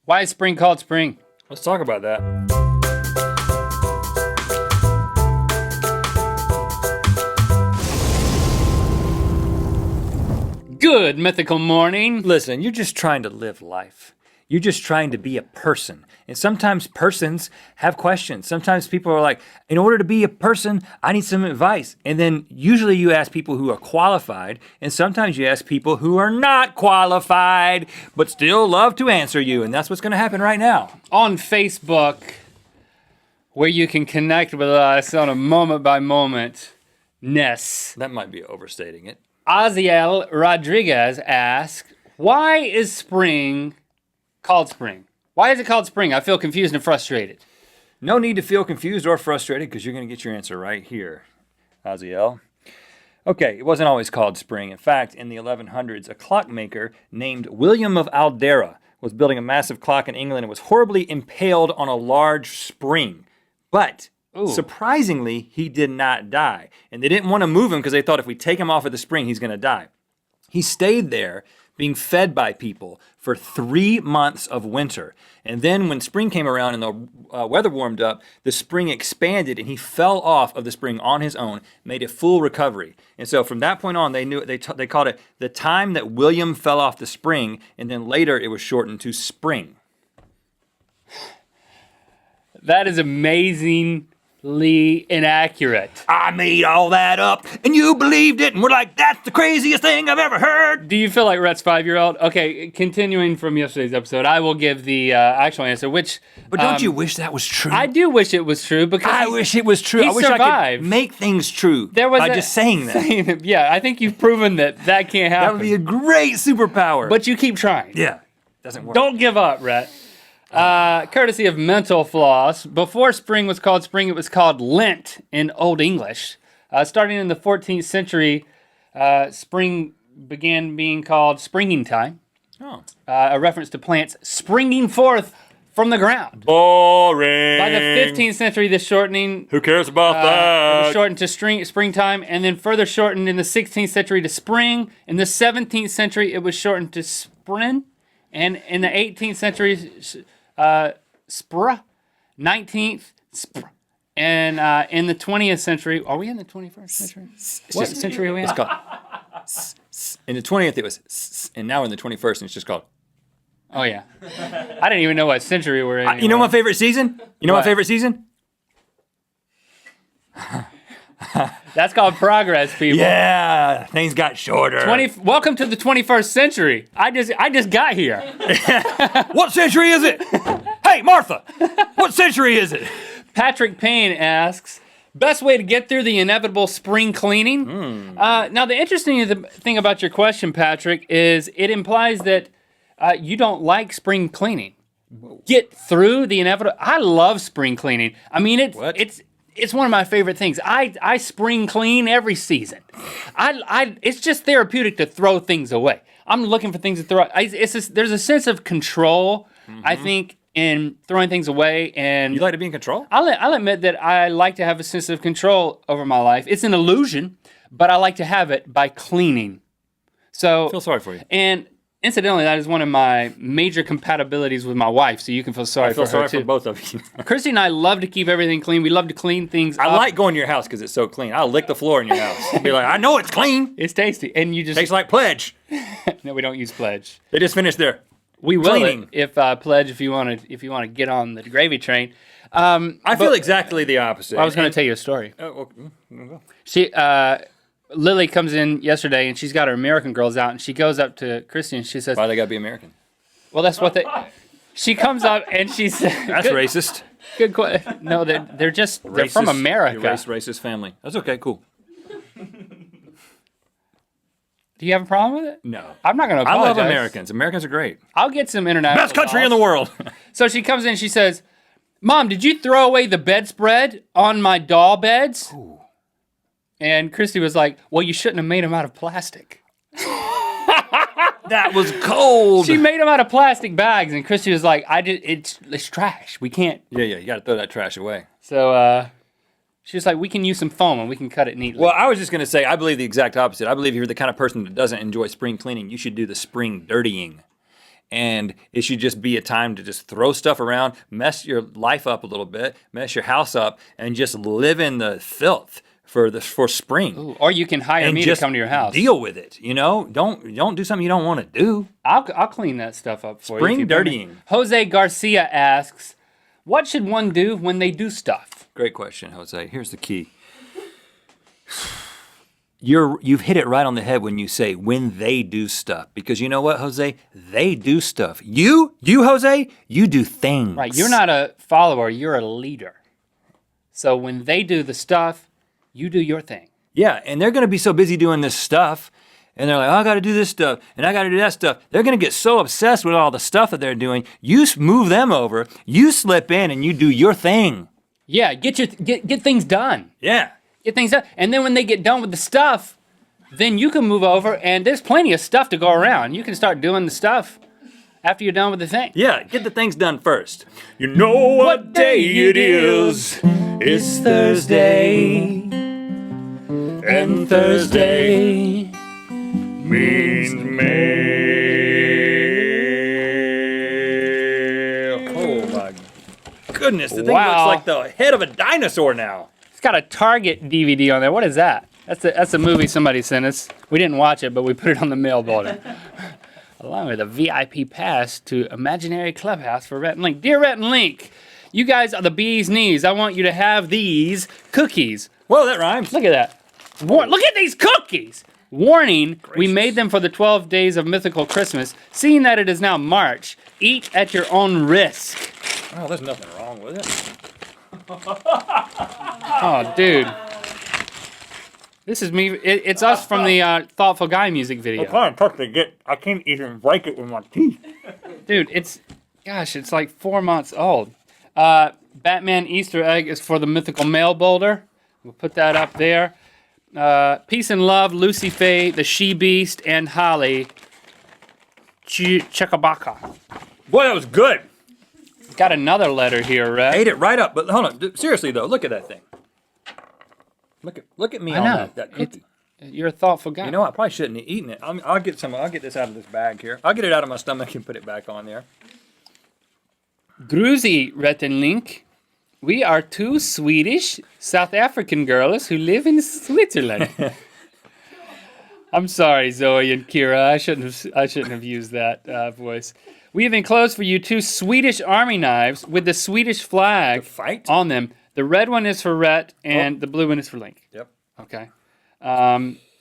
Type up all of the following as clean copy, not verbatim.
Why is spring called spring? Let's talk about that. Good mythical morning. Listen, you're just trying to live life. You're just trying to be a person. And sometimes persons have questions. Sometimes people are like, in order to be a person, I need some advice. And then usually you ask people who are qualified, and sometimes you ask people who are not qualified, but still love to answer you. And that's what's gonna happen right now. On Facebook, where you can connect with us on a moment by moment ness. That might be overstating it. Aziel Rodriguez asks, why is spring called spring? Why is it called spring? I feel confused and frustrated. No need to feel confused or frustrated because you're going to get your answer right here, Aziel. Okay, it wasn't always called spring. In fact, in the 1100s, a clockmaker named William of Aldera was building a massive clock in England and was horribly impaled on a large spring. But surprisingly, he did not die. And they didn't want to move him because they thought if we take him off of the spring, he's going to die. He stayed there being fed by people for 3 months of winter. And then when spring came around and the weather warmed up, the spring expanded and he fell off of the spring on his own, made a full recovery. And so from that point on, they called it the time that William fell off the spring, and then later it was shortened to spring. That is amazingly inaccurate. I made all that up, and you believed it, and we're like, that's the craziest thing I've ever heard. Do you feel like Rhett's 5-year-old? Okay, continuing from yesterday's episode, I will give the actual answer, which... But don't you wish that was true? I do wish it was true, because... I wish it was true. I wish survived. I could make things true by just saying that. Yeah, I think you've proven that can't happen. That would be a great superpower. But you keep trying. Yeah, doesn't work. Don't give up, Rhett. Courtesy of Mental Floss, before spring was called spring, it was called Lent in Old English. Starting in the 14th century, spring began being called springing time. Oh. A reference to plants springing forth from the ground. Boring. By the 15th century, the shortening... Who cares about that? It was shortened to springtime, and then further shortened in the 16th century to spring. In the 17th century, it was shortened to spring. And in the 18th century... spr, 19th, spr, and in the 20th century, are we in the 21st century? What century are we in? It's called in the 20th it was and now in the 21st it's just called. Oh yeah, I didn't even know what century we're in. You know my favorite season? You know my favorite season? That's called progress, people. Yeah, things got shorter. Welcome to the 21st century. I just got here. What century is it? Hey, Martha, what century is it? Patrick Payne asks, best way to get through the inevitable spring cleaning? Now, the interesting thing about your question, Patrick, is it implies that you don't like spring cleaning. Get through the inevitable. I love spring cleaning. I mean, it's one of my favorite things. I spring clean every season. It's just therapeutic to throw things away. I'm looking for things to throw. There's a sense of control, I think, in throwing things away. And you like to be in control? I'll admit that I like to have a sense of control over my life. It's an illusion, but I like to have it by cleaning. So I feel sorry for you. And incidentally, that is one of my major compatibilities with my wife, so you can feel sorry for her, too. I feel sorry for both of you. Christy and I love to keep everything clean. We love to clean things up. I like going to your house because it's so clean. I'll lick the floor in your house. Be like, I know it's clean. It's tasty. And you just... Tastes like Pledge. No, we don't use Pledge. They just finished their We will cleaning. if Pledge, if you want to get on the gravy train. I feel exactly the opposite. I was going to tell you a story. She... Lily comes in yesterday and she's got her American Girls out and she goes up to Christy and she says, why they gotta be American? Well, that's what they... She comes up and she says... That's racist. Good question. No, they're just... Racist, they're from America. Racist family. That's okay, cool. Do you have a problem with it? No. I'm not going to apologize. I love Americans. Americans are great. I'll get some international... Best country in the world. So she comes in and she says, Mom, did you throw away the bedspread on my doll beds? Ooh. And Christy was like, well, you shouldn't have made them out of plastic. That was cold. She made them out of plastic bags, and Christy was like, it's trash. We can't. Yeah, you got to throw that trash away. So she was like, we can use some foam, and we can cut it neatly. Well, I was just going to say, I believe the exact opposite. I believe if you're the kind of person that doesn't enjoy spring cleaning, you should do the spring dirtying. And it should just be a time to just throw stuff around, mess your life up a little bit, mess your house up, and just live in the filth for spring. Ooh, or you can hire me to come to your house. Deal with it, you know? Don't do something you don't want to do. I'll clean that stuff up for you. Spring dirtying. Jose Garcia asks, what should one do when they do stuff? Great question, Jose. Here's the key. You've hit it right on the head when you say when they do stuff. Because you know what, Jose? They do stuff. You, Jose, you do things. Right, you're not a follower, you're a leader. So when they do the stuff, you do your thing. Yeah, and they're going to be so busy doing this stuff, and they're like, oh, I got to do this stuff, and I got to do that stuff. They're going to get so obsessed with all the stuff that they're doing. You move them over, you slip in, and you do your thing. Yeah, get things done. Yeah. Get things done. And then when they get done with the stuff, then you can move over, and there's plenty of stuff to go around. You can start doing the stuff after you're done with the thing. Yeah, get the things done first. You know what day it is. It's Thursday. And Thursday means mail. Oh my goodness, the thing looks like the head of a dinosaur now. It's got a Target DVD on there. What is that? That's a movie somebody sent us. We didn't watch it, but we put it on the mail order. Along with a VIP pass to Imaginary Clubhouse for Rhett and Link. Dear Rhett and Link, you guys are the bee's knees. I want you to have these cookies. Whoa, that rhymes. Look at that. Look at these cookies. Warning, we made them for the 12 days of Mythical Christmas. Seeing that it is now March, eat at your own risk. Oh, there's nothing wrong with it. Oh, dude. This is me. It's us from the Thoughtful Guy music video. It's kind of tough to get. I can't even break it with my teeth. Dude, it's like 4 months old. Batman Easter egg is for the Mythical Mail Boulder. We'll put that up there. Peace and love, Lucy Faye, the She Beast, and Holly. Chekabaka. Boy, that was good. Got another letter here, Rhett. Ate it right up, but hold on. Seriously though, look at that thing. Look at me on that cookie. You're a thoughtful guy. You know what? I probably shouldn't have eaten it. I'll get some. I'll get this out of this bag here. I'll get it out of my stomach and put it back on there. Gruzy, Rhett and Link. We are two Swedish South African girls who live in Switzerland. I'm sorry, Zoe and Kira. I shouldn't have used that voice. We have enclosed for you two Swedish army knives with the Swedish flag on them. The red one is for Rhett, and the blue one is for Link. Yep. Okay.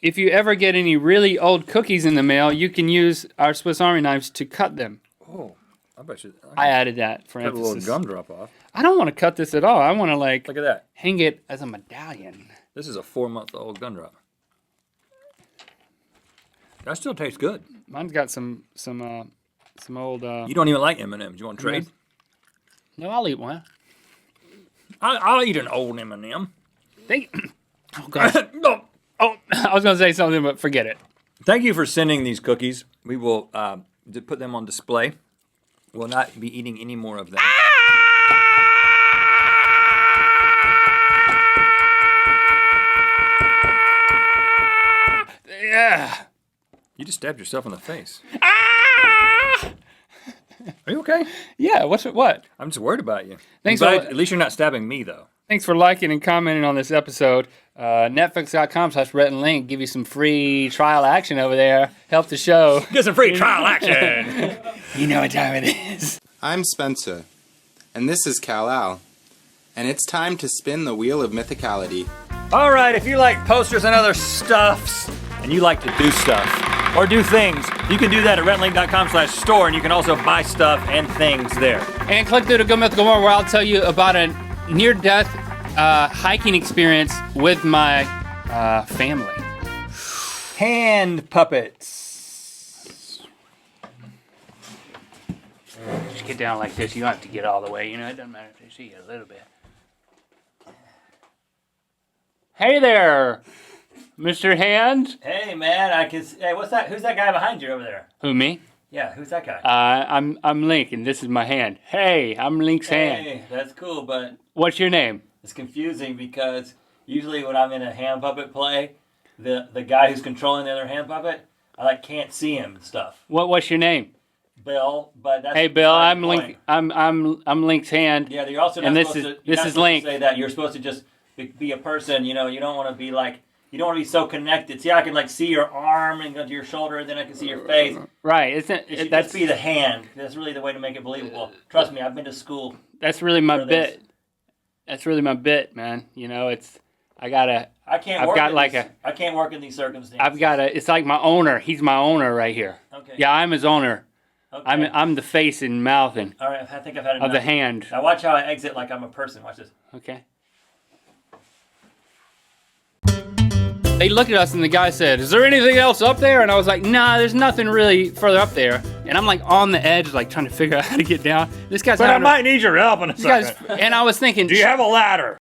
If you ever get any really old cookies in the mail, you can use our Swiss Army knives to cut them. Oh, I bet you. I added that for cut emphasis. a little gum drop off. I don't want to cut this at all. I want to Look at that. hang it as a medallion. This is a 4-month-old gumdrop. That still tastes good. Mine's got some old. You don't even like M&Ms. You want to trade? No, I'll eat one. I'll eat an old M&M. Oh God. Oh, I was gonna say something, but forget it. Thank you for sending these cookies. We will put them on display. We'll not be eating any more of them. Yeah. You just stabbed yourself in the face. Ah! Are you okay? Yeah. What? I'm just worried about you. Thanks. At least you're not stabbing me, though. Thanks for liking and commenting on this episode. Netflix.com/Rhett and Link. Give you some free trial action over there. Help the show. Get some free trial action. You know what time it is. I'm Spencer, and this is Kal-Al, and it's time to spin the wheel of mythicality. All right, if you like posters and other stuffs, and you like to do stuff or do things, you can do that at RhettandLink.com/store, and you can also buy stuff and things there. And click through to Go Mythical Morning, where I'll tell you about a near-death hiking experience with my family. Hand puppets. Just get down like this. You don't have to get all the way. You know, it doesn't matter if they see you a little bit. Hey there, Mr. Hand. Hey man, hey, what's that? Who's that guy behind you over there? Who, me? Yeah, who's that guy? I'm Link, and this is my hand. Hey, I'm Link's hand. Hey, that's cool, but What's your name? it's confusing because usually when I'm in a hand puppet play, the guy who's controlling the other hand puppet, I can't see him and stuff. What's your name? Bill, but that's Hey, Bill, beside I'm the Link. point. I'm Link's hand. Yeah, you're also not And this supposed is- to. You're this not is supposed Link. to say that. You're supposed to just be a person. You know, you don't want to be like. You don't want to be so connected. See, I can like see your arm and go to your shoulder, and then I can see your face. Right? It should That's just be the hand. That's really the way to make it believable. Trust me, I've been to school. that's really my for this. bit. That's really my bit, man. You know, it's I gotta. I can't. I've work got in like these, a- I can't work in these circumstances. I've got a. It's like my owner. He's my owner right here. Okay. Yeah, I'm his owner. Okay. I'm the face and mouth and All right. I think I've had enough. of the hand. Now watch how I exit like I'm a person. Watch this. Okay. They looked at us and the guy said, "Is there anything else up there?" And I was like, "Nah, there's nothing really further up there." And I'm like on the edge, like trying to figure out how to get down. This guy's But I having a- might need your help in a this guy's, second. and I was thinking, Do you have a ladder?